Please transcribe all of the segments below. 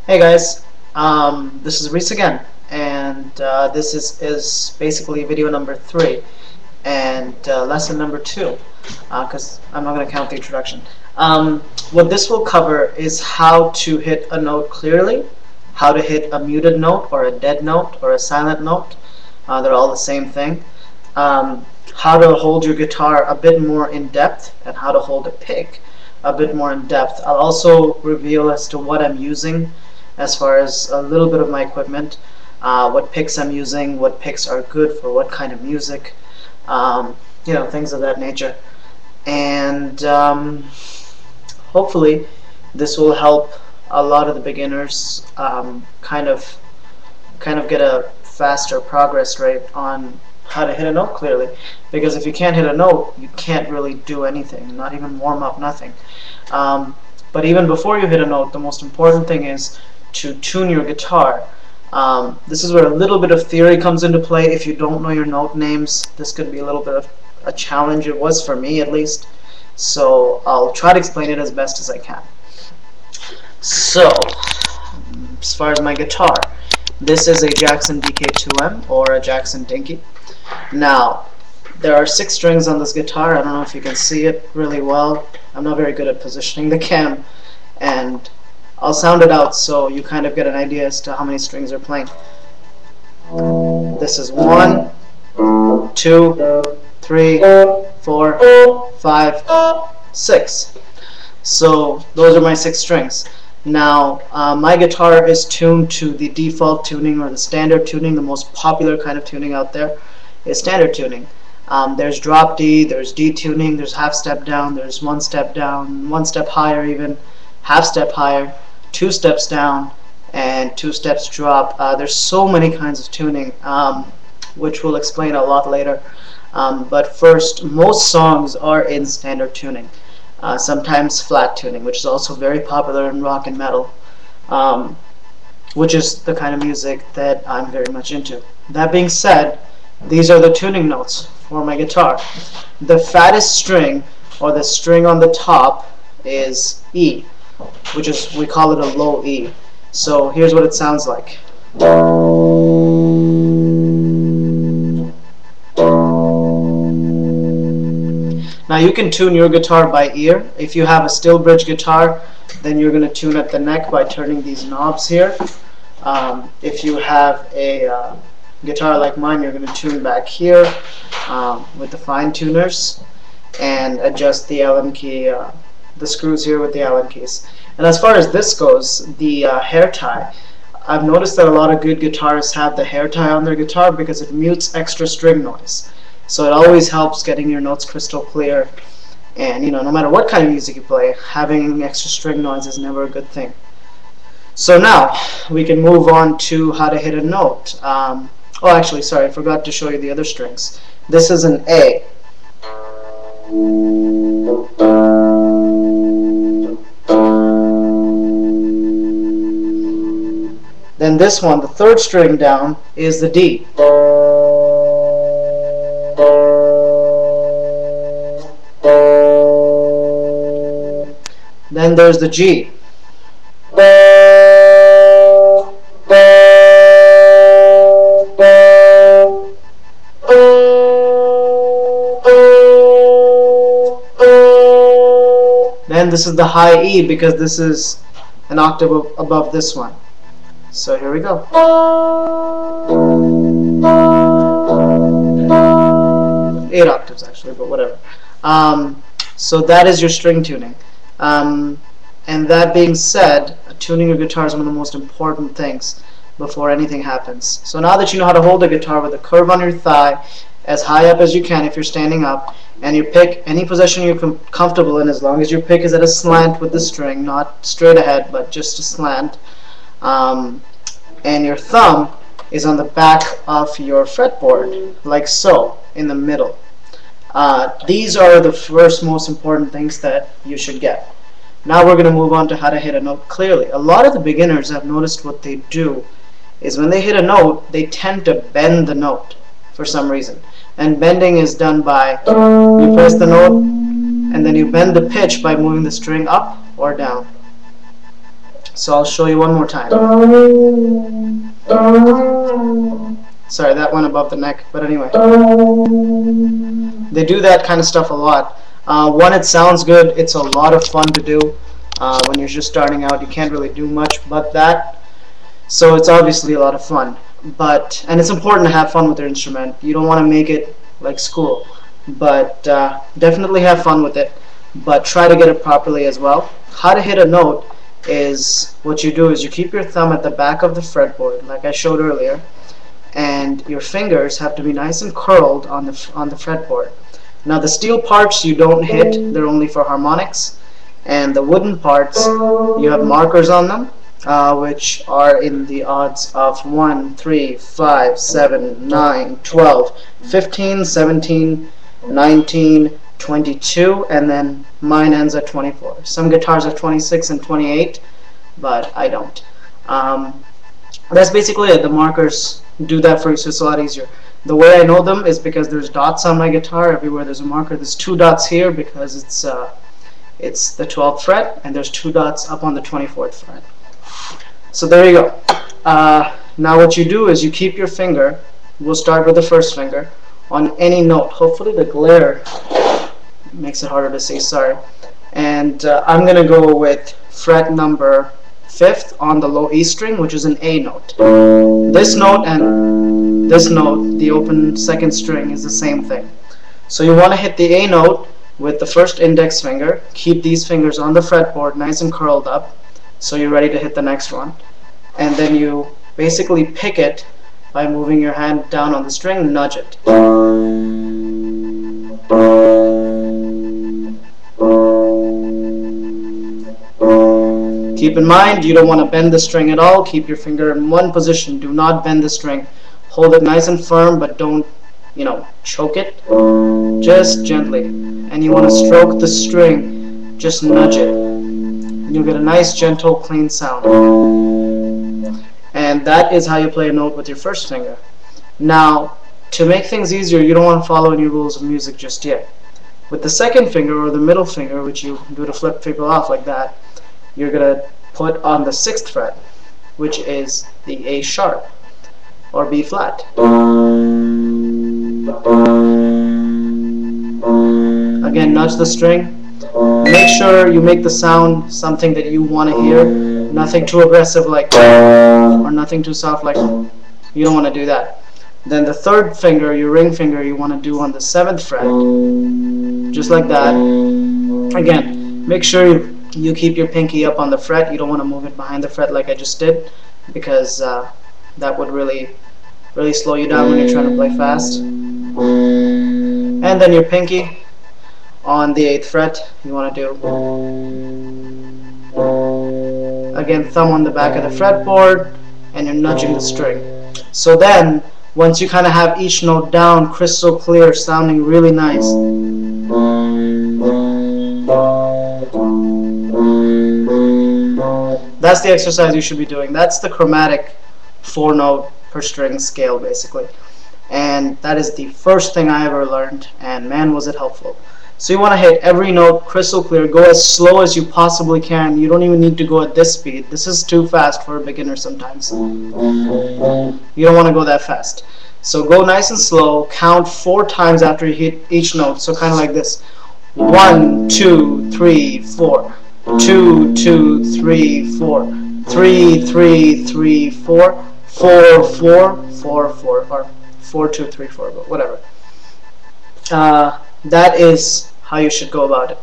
Hey guys, this is Reese again, and this is basically video number 3 and lesson number 2, because I'm not going to count the introduction. What this will cover is how to hit a note clearly, how to hit a muted note or a dead note or a silent note. They're all the same thing. How to hold your guitar a bit more in depth, and how to hold a pick a bit more in depth. I'll also reveal as to what I'm using as far as a little bit of my equipment, what picks I'm using, what picks are good for what kind of music, things of that nature. And hopefully this will help a lot of the beginners kind of get a faster progress rate on how to hit a note clearly, because if you can't hit a note, you can't really do anything, not even warm up, nothing. But even before you hit a note, the most important thing is to tune your guitar. This is where a little bit of theory comes into play. If you don't know your note names, this could be a little bit of a challenge. It was for me, at least. So I'll try to explain it as best as I can. So, as far as my guitar, this is a Jackson DK2M or a Jackson Dinky. Now, there are 6 strings on this guitar. I don't know if you can see it really well. I'm not very good at positioning the cam, and I'll sound it out so you kind of get an idea as to how many strings are playing. This is 1, 2, 3, 4, 5, 6. So those are my 6 strings. Now, my guitar is tuned to the default tuning or the standard tuning. The most popular kind of tuning out there is standard tuning. There's drop D, there's D tuning, there's half step down, there's 1 step down, 1 step higher even, half step higher, 2 steps down, and 2 steps drop. There's so many kinds of tuning, which we'll explain a lot later. But first, most songs are in standard tuning. Sometimes flat tuning, which is also very popular in rock and metal, which is the kind of music that I'm very much into. That being said, these are the tuning notes for my guitar. The fattest string, or the string on the top, is E, which is, we call it a low E. So here's what it sounds like. Now you can tune your guitar by ear. If you have a steel bridge guitar, then you're going to tune at the neck by turning these knobs here. If you have a guitar like mine, you're going to tune back here with the fine tuners and adjust the Allen key, the screws here with the Allen keys. And as far as this goes, the hair tie, I've noticed that a lot of good guitarists have the hair tie on their guitar because it mutes extra string noise. So it always helps getting your notes crystal clear. And no matter what kind of music you play, having extra string noise is never a good thing. So now we can move on to how to hit a note. Oh, actually, sorry, I forgot to show you the other strings. This is an A. Then this one, the 3rd string down, is the D. Then there's the G. Then this is the high E, because this is an octave above this one. So here we go. 8 octaves actually, but whatever. So that is your string tuning. And that being said, tuning your guitar is one of the most important things before anything happens. So now that you know how to hold a guitar with a curve on your thigh, as high up as you can if you're standing up, and you pick any position you're comfortable in, as long as your pick is at a slant with the string, not straight ahead, but just a slant, and your thumb is on the back of your fretboard, like so, in the middle. These are the first most important things that you should get. Now we're going to move on to how to hit a note clearly. A lot of the beginners, I've noticed what they do is when they hit a note, they tend to bend the note for some reason. And bending is done by, you press the note and then you bend the pitch by moving the string up or down. So I'll show you one more time. Sorry, that went above the neck, but anyway. They do that kind of stuff a lot. One, it sounds good. It's a lot of fun to do. When you're just starting out, you can't really do much but that. So it's obviously a lot of fun. And it's important to have fun with your instrument. You don't want to make it like school. But definitely have fun with it. But try to get it properly as well. How to hit a note is, what you do is you keep your thumb at the back of the fretboard, like I showed earlier, and your fingers have to be nice and curled on the fretboard. Now the steel parts you don't hit, they're only for harmonics, and the wooden parts, you have markers on them, which are in the odds of 1, 3, 5, 7, 9, 12, 15, 17, 19, 22, and then mine ends at 24. Some guitars are 26 and 28, but I don't. That's basically it. The markers do that for you, so it's a lot easier. The way I know them is because there's dots on my guitar. Everywhere there's a marker. There's 2 dots here because it's the 12th fret, and there's 2 dots up on the 24th fret. So there you go. Now what you do is you keep your finger, we'll start with the first finger, on any note. Hopefully the glare makes it harder to see, sorry. And I'm going to go with fret number 5th on the low E string, which is an A note. This note and this note, the open 2nd string, is the same thing. So you want to hit the A note with the first index finger. Keep these fingers on the fretboard nice and curled up so you're ready to hit the next one. And then you basically pick it by moving your hand down on the string, nudge it. Keep in mind, you don't want to bend the string at all. Keep your finger in one position. Do not bend the string. Hold it nice and firm, but don't, choke it. Just gently. And you want to stroke the string. Just nudge it. And you'll get a nice, gentle, clean sound. And that is how you play a note with your first finger. Now, to make things easier, you don't want to follow any rules of music just yet. With the second finger, or the middle finger, which you do to flip people off like that, you're going to put on the 6th fret, which is the A sharp, or B flat. Again, nudge the string. Make sure you make the sound something that you want to hear. Nothing too aggressive like, or nothing too soft like, you don't want to do that. Then the 3rd finger, your ring finger, you want to do on the 7th fret, just like that. Again, make sure you keep your pinky up on the fret. You don't want to move it behind the fret like I just did, because that would really slow you down when you're trying to play fast. And then your pinky on the 8th fret, you want to do, again, thumb on the back of the fretboard, and you're nudging the string. So then, once you kind of have each note down, crystal clear, sounding really nice, that's the exercise you should be doing. That's the chromatic 4-note per string scale, basically. And that is the first thing I ever learned, and man, was it helpful. So you want to hit every note crystal clear. Go as slow as you possibly can. You don't even need to go at this speed. This is too fast for a beginner sometimes. You don't want to go that fast. So go nice and slow. Count 4 times after you hit each note. So kind of like this. 1, 2, 3, 4. 2, 2, 3, 4. 3, 3, 3, 4. 4, 4, 4, 4. Or 4, 2, 3, 4. But whatever. That is how you should go about it.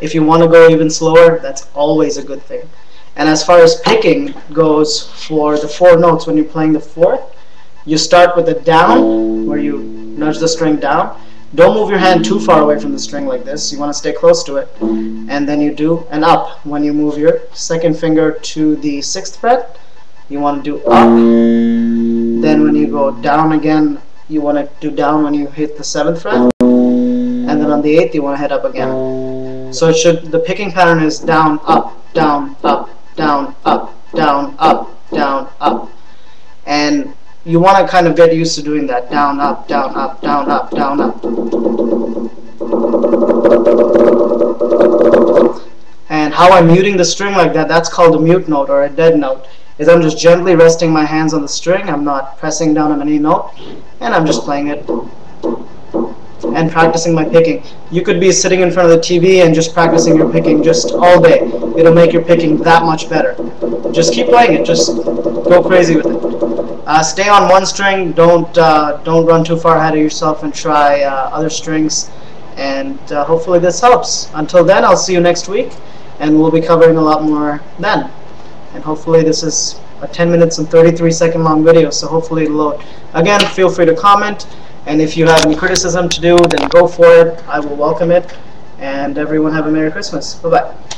If you want to go even slower, that's always a good thing. And as far as picking goes, for the 4 notes, when you're playing the 4th, you start with a down, where you nudge the string down. Don't move your hand too far away from the string like this. You want to stay close to it. And then you do an up. When you move your 2nd finger to the 6th fret, you want to do up. Then when you go down again, you want to do down when you hit the 7th fret. And then on the 8th, you want to head up again. So the picking pattern is down, up, down, up, down, up, down, up, down, up. And you want to kind of get used to doing that. Down, up, down, up, down, up, down, up. And And how I'm muting the string like that, that's called a mute note or a dead note. Is I'm just gently resting my hands on the string. I'm not pressing down on any note, and I'm just playing it and practicing my picking. You could be sitting in front of the TV and just practicing your picking just all day. It'll make your picking that much better. Just keep playing it. Just go crazy with it. Stay on one string. Don't run too far ahead of yourself and try other strings. And hopefully this helps. Until then, I'll see you next week, and we'll be covering a lot more then. And hopefully this is a 10 minutes and 33-second long video, so hopefully it'll load. Again, feel free to comment, and if you have any criticism to do, then go for it. I will welcome it. And everyone have a Merry Christmas. Bye-bye.